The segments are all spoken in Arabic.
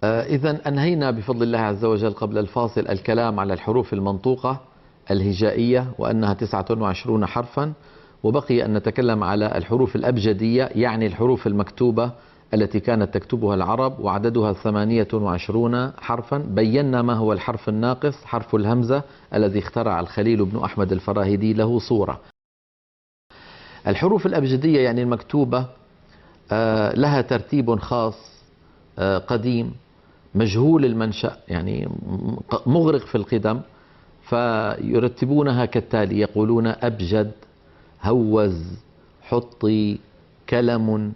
إذا أنهينا بفضل الله عز وجل قبل الفاصل الكلام على الحروف المنطوقة الهجائية وأنها 29 حرفا، وبقي أن نتكلم على الحروف الأبجدية، يعني الحروف المكتوبة التي كانت تكتبها العرب وعددها 28 حرفا. بينا ما هو الحرف الناقص، حرف الهمزة الذي اخترع الخليل بن أحمد الفراهيدي له صورة. الحروف الأبجدية يعني المكتوبة لها ترتيب خاص قديم مجهول المنشأ، يعني مغرق في القدم، فيرتبونها كالتالي: يقولون أبجد، هوز، حطي، كلم،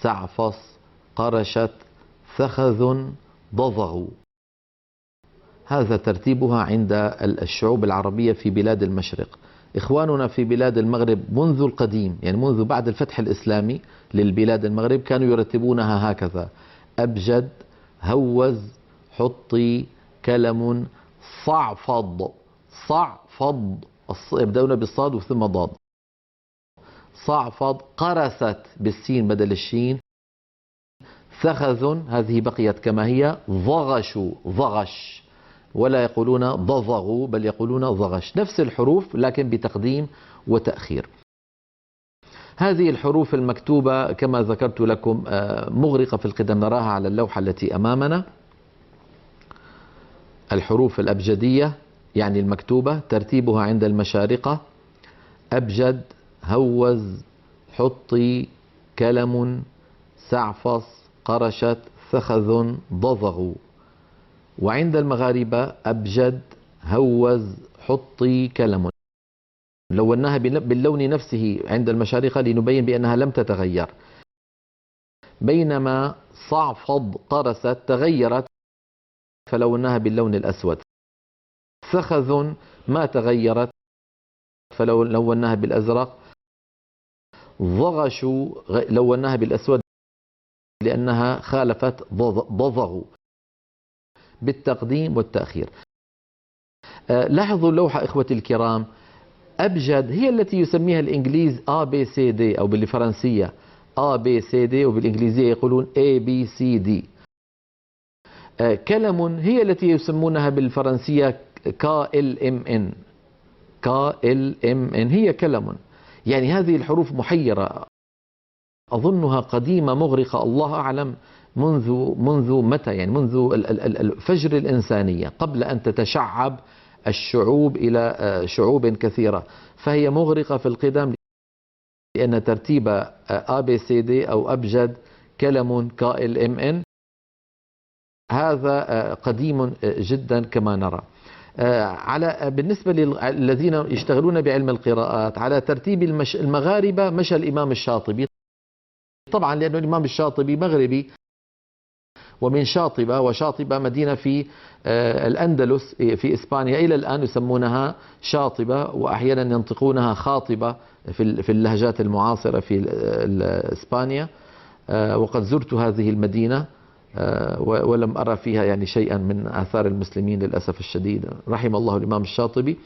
سعفص، قرشت، ثخذ، ضضغ. هذا ترتيبها عند الشعوب العربية في بلاد المشرق. إخواننا في بلاد المغرب منذ القديم، يعني منذ بعد الفتح الإسلامي للبلاد المغرب، كانوا يرتبونها هكذا: أبجد، هوز، حطي، كلم، صعفض. صعفض يبدأون بالصاد ثم ضاد. صعفض. قرست بالسين بدل الشين. ثخذ هذه بقيت كما هي. ضغشوا، ضغش، ولا يقولون ضضغوا بل يقولون ضغش. نفس الحروف لكن بتقديم وتأخير. هذه الحروف المكتوبة كما ذكرت لكم مغرقة في القدم، نراها على اللوحة التي أمامنا. الحروف الأبجدية يعني المكتوبة ترتيبها عند المشارقة: أبجد، هوز، حطي، كلم، سعفص، قرشت، ثخذ، ضضغ. وعند المغاربة أبجد، هوز، حطي، كلم. لوناها باللون نفسه عند المشارقة لنبين بأنها لم تتغير، بينما صعفض، قرست تغيرت فلوناها باللون الأسود. ثخذ ما تغيرت فلوناها بالأزرق. ضغشوا لوناها بالأسود لأنها خالفت ضضغوا بالتقديم والتأخير. لاحظوا اللوحة إخوتي الكرام. أبجد هي التي يسميها الإنجليز ABCD أو بالفرنسية ABCD، وبالإنجليزية يقولون ABCD. كلم هي التي يسمونها بالفرنسية KLMN. KLMN هي كلم. يعني هذه الحروف محيرة، أظنها قديمة مغرقة، الله أعلم منذ متى، يعني منذ فجر الإنسانية قبل أن تتشعب الشعوب إلى شعوب كثيرة، فهي مغرقة في القدم لأن ترتيب ABCD أو أبجد، كلم، KLMN هذا قديم جدا كما نرى. بالنسبة للذين يشتغلون بعلم القراءات، على ترتيب المغاربة مشى الإمام الشاطبي، طبعا لأن الإمام الشاطبي مغربي ومن شاطبة، وشاطبة مدينة في الأندلس في إسبانيا، إلى الآن يسمونها شاطبة، وأحيانا ينطقونها خاطبة في اللهجات المعاصرة في إسبانيا. وقد زرت هذه المدينة ولم أرى فيها يعني شيئا من آثار المسلمين للأسف الشديد، رحم الله الإمام الشاطبي.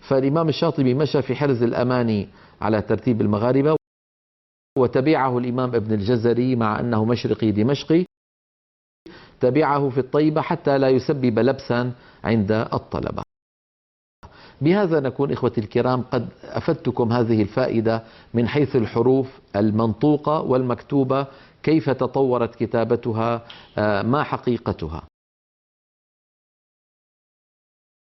فالإمام الشاطبي مشى في حرز الأماني على ترتيب المغاربة، وتبعه الإمام ابن الجزري مع أنه مشرقي دمشقي، تبعه في الطيبة حتى لا يسبب لبسا عند الطلبة. بهذا نكون إخوتي الكرام قد أفدتكم هذه الفائدة من حيث الحروف المنطوقة والمكتوبة، كيف تطورت كتابتها، ما حقيقتها.